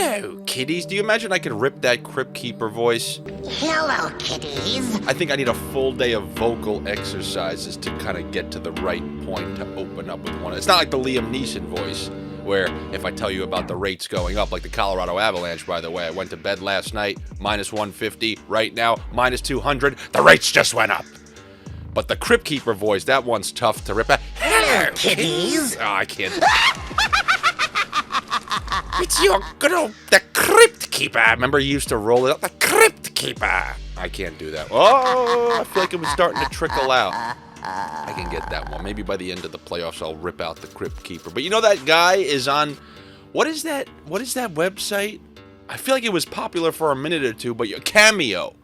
Hello, kitties. Do you imagine I could rip that Crypt Keeper voice? Hello, kitties. I think I need a full day of vocal exercises to kind of get to the right point to open up with one. It's not like the Liam Neeson voice, where if I tell you about the rates going up, like the Colorado Avalanche, by the way, I went to bed last night, minus 150, right now, minus 200, the rates just went up. But the Crypt Keeper voice, that one's tough to rip. Hello, kitties. Oh, I can't. It's your good old, the Crypt Keeper. Remember you used to roll it up? The Crypt Keeper. I can't do that. Oh, I feel like it was starting to trickle out. I can get that one. Maybe by the end of the playoffs, I'll rip out the Crypt Keeper. But you know that guy is on, what is that website? I feel like it was popular for a minute or two, but Cameo.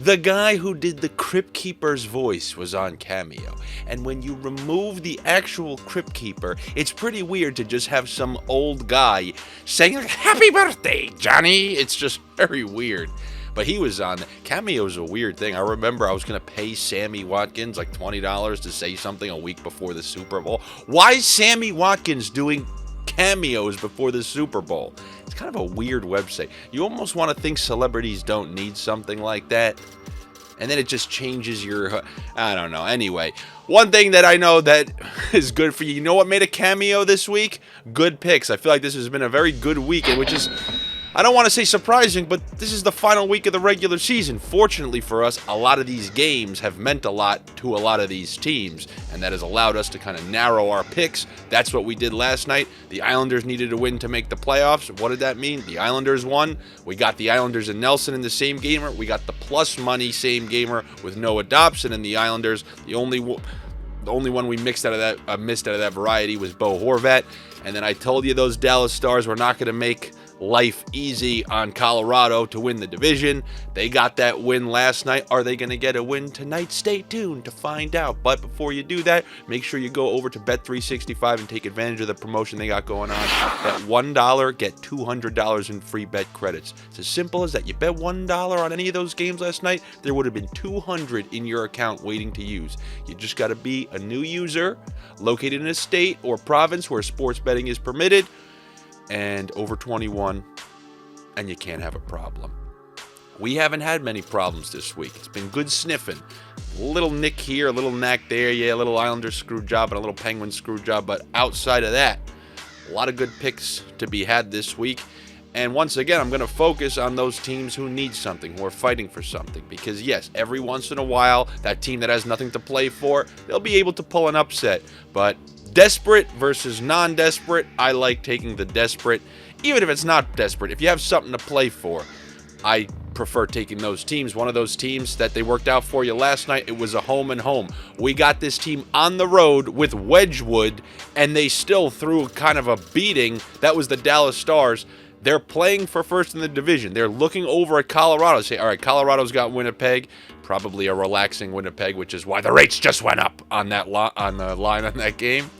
The guy who did the Crypt Keeper's voice was on Cameo. And when you remove the actual Crypt Keeper, it's pretty weird to just have some old guy saying, "Happy birthday, Johnny." It's just very weird. But he was on. Cameo's a weird thing. I remember I was going to pay Sammy Watkins like $20 to say something a week before the Super Bowl. Why is Sammy Watkins doing cameos before the Super Bowl? It's kind of a weird website. You almost want to think celebrities don't need something like that. And then it just changes your, I don't know. Anyway, one thing that I know that is good for you. You know what made a cameo this week? Good picks. I feel like this has been a very good weekend, which is, I don't want to say surprising, but this is the final week of the regular season. Fortunately for us, a lot of these games have meant a lot to a lot of these teams, and that has allowed us to kind of narrow our picks. That's what we did last night. The Islanders needed a win to make the playoffs. What did that mean? The Islanders won. We got the Islanders and Nelson in the same gamer. We got the plus money same gamer with Noah Dobson and the Islanders. The only one we missed out of that variety was Bo Horvat. And then I told you those Dallas Stars were not going to make life easy on Colorado to win the division. They got that win last night. Are they going to get a win tonight? Stay tuned to find out. But before you do that, make sure you go over to Bet365 and take advantage of the promotion they got going on. Bet $1, get $200 in free bet credits. It's as simple as that. You bet $1 on any of those games last night, there would have been $200 in your account waiting to use. You just got to be a new user, located in a state or province where sports betting is permitted, and over 21, and you can't have a problem. We haven't had many problems this week. It's been good sniffing. A little nick here, a little knack there, yeah, a little Islander screw job and a little Penguin screw job, but outside of that, a lot of good picks to be had this week. And once again, I'm going to focus on those teams who need something, who are fighting for something. Because yes, every once in a while, that team that has nothing to play for, they'll be able to pull an upset. But desperate versus non-desperate, I like taking the desperate. Even if it's not desperate, if you have something to play for, I prefer taking those teams. One of those teams that they worked out for you last night, it was a home and home. We got this team on the road with Wedgwood, and they still threw kind of a beating. That was the Dallas Stars. They're playing for first in the division. They're looking over at Colorado. Say, all right, Colorado's got Winnipeg, probably a relaxing Winnipeg, which is why the rates just went up on that on the line on that game.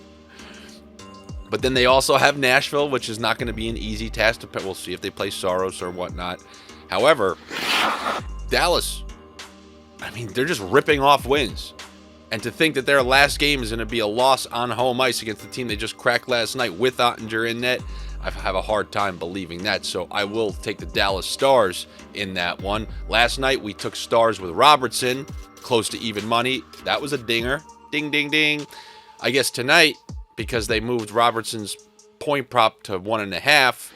But then they also have Nashville, which is not going to be an easy task to pick. We'll see if they play Soros or whatnot. However, Dallas, I mean, they're just ripping off wins. And to think that their last game is going to be a loss on home ice against the team they just cracked last night with Ottinger in net, I have a hard time believing that. So I will take the Dallas Stars in that one. Last night we took Stars with Robertson, close to even money. That was a dinger. Ding, ding, ding. I guess tonight, because they moved Robertson's point prop to 1.5,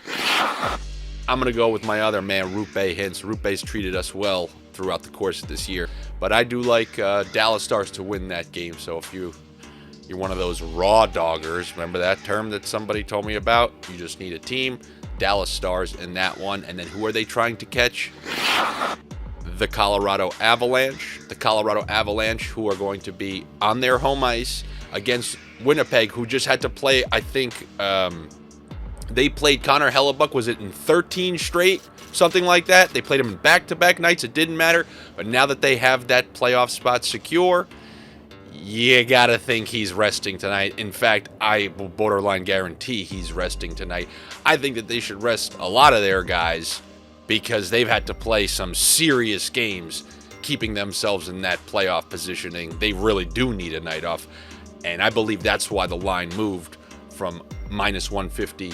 I'm going to go with my other man, Rupe Hintz. Rupe's treated us well throughout the course of this year. But I do like Dallas Stars to win that game. So if you're one of those raw doggers, remember that term that somebody told me about? You just need a team. Dallas Stars in that one. And then who are they trying to catch? The Colorado Avalanche. The Colorado Avalanche, who are going to be on their home ice against Winnipeg, who just had to play, I think, they played Connor Hellebuck, was it in 13 straight? Something like that. They played him in back-to-back nights. It didn't matter. But now that they have that playoff spot secure, you got to think he's resting tonight. In fact, I will borderline guarantee he's resting tonight. I think that they should rest a lot of their guys because they've had to play some serious games keeping themselves in that playoff positioning. They really do need a night off. And I believe that's why the line moved from minus 150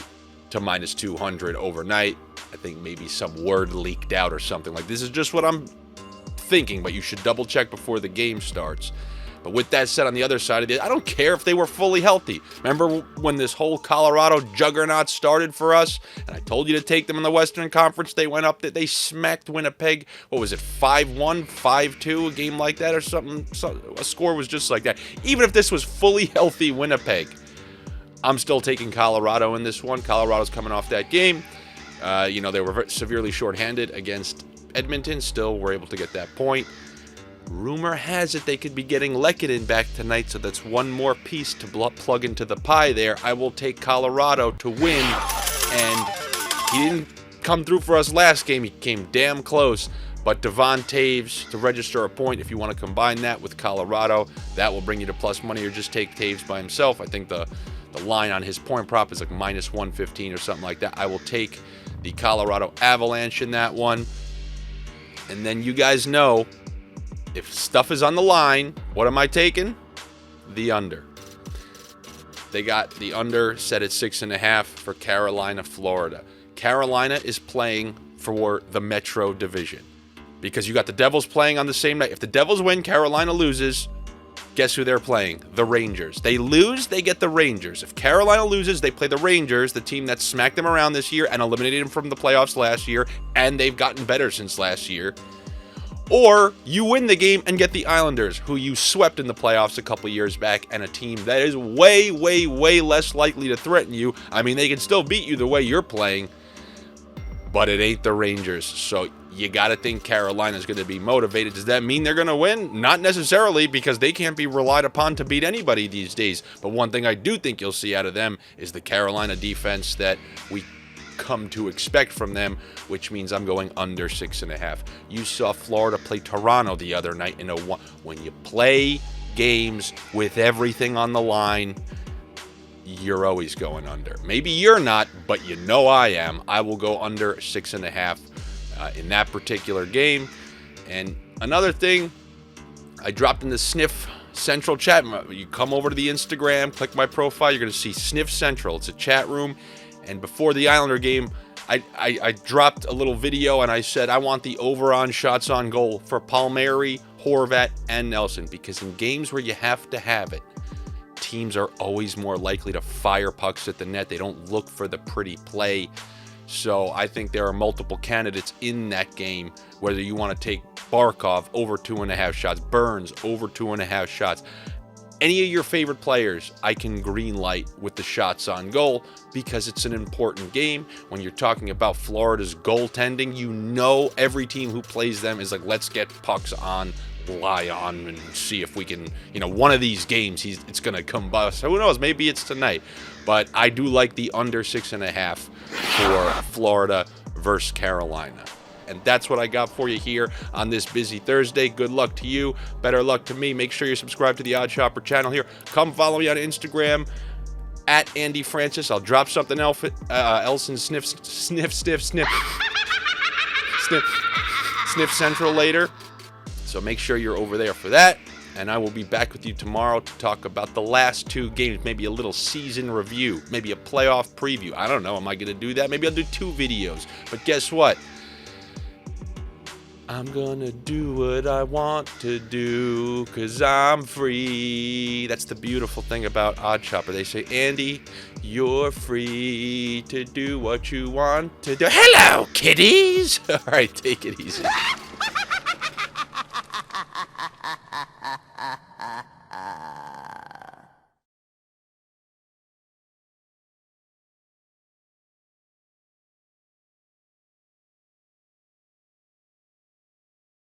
to minus 200 overnight. I think maybe some word leaked out or something. Like, this is just what I'm thinking, but you should double check before the game starts. But with that said, on the other side of it, I don't care if they were fully healthy. Remember when this whole Colorado juggernaut started for us? And I told you to take them in the Western Conference. They went up, they smacked Winnipeg. What was it, 5-1, 5-2, a game like that or something? A score was just like that. Even if this was fully healthy Winnipeg, I'm still taking Colorado in this one. Colorado's coming off that game. They were severely shorthanded against Edmonton. Still were able to get that point. Rumor has it they could be getting Lehkonen back tonight, so that's one more piece to plug into the pie there. I will take Colorado to win, and he didn't come through for us last game. He came damn close, but Devon Taves to register a point. If you want to combine that with Colorado, that will bring you to plus money, or just take Taves by himself. I think the line on his point prop is like minus 115 or something like that. I will take the Colorado Avalanche in that one. And then you guys know, if stuff is on the line, what am I taking? The under. They got the under set at 6.5 for Carolina, Florida. Carolina is playing for the Metro Division because you got the Devils playing on the same night. If the Devils win, Carolina loses. Guess who they're playing? The Rangers. They lose, they get the Rangers. If Carolina loses, they play the Rangers, the team that smacked them around this year and eliminated them from the playoffs last year, and they've gotten better since last year. Or you win the game and get the Islanders, who you swept in the playoffs a couple years back, and a team that is way, way, way less likely to threaten you. I mean, they can still beat you the way you're playing, but it ain't the Rangers. So you got to think Carolina's going to be motivated. Does that mean they're going to win? Not necessarily, because they can't be relied upon to beat anybody these days. But one thing I do think you'll see out of them is the Carolina defense that we come to expect from them, which means I'm going under 6.5. You saw Florida play Toronto the other night in a one. When you play games with everything on the line, you're always going under. Maybe you're not, but you know I am. I will go under 6.5 in that particular game. And another thing, I dropped in the Sniff Central chat. You come over to the Instagram, click my profile, you're going to see Sniff Central. It's a chat room. And before the Islander game, I dropped a little video and I said I want the over on shots on goal for Palmieri, Horvat, and Nelson, because in games where you have to have it, teams are always more likely to fire pucks at the net. They don't look for the pretty play. So I think there are multiple candidates in that game, whether you want to take Barkov over 2.5 shots, Burns over 2.5 shots. Any of your favorite players, I can green light with the shots on goal because it's an important game. When you're talking about Florida's goaltending, you know every team who plays them is like, let's get pucks on Lyon and see if we can, one of these games, it's going to combust. Who knows? Maybe it's tonight. But I do like the under 6.5 for Florida versus Carolina. And that's what I got for you here on this busy Thursday. Good luck to you. Better luck to me. Make sure you're subscribed to the OddsShopper channel here. Come follow me on Instagram at Andy Francis. I'll drop something else in Sniff Central later. So make sure you're over there for that. And I will be back with you tomorrow to talk about the last two games, maybe a little season review, maybe a playoff preview. I don't know. Am I going to do that? Maybe I'll do 2 videos. But guess what? I'm gonna do what I want to do, 'cause I'm free. That's the beautiful thing about OddsShopper. They say, Andy, you're free to do what you want to do. Hello, kiddies! All right, take it easy.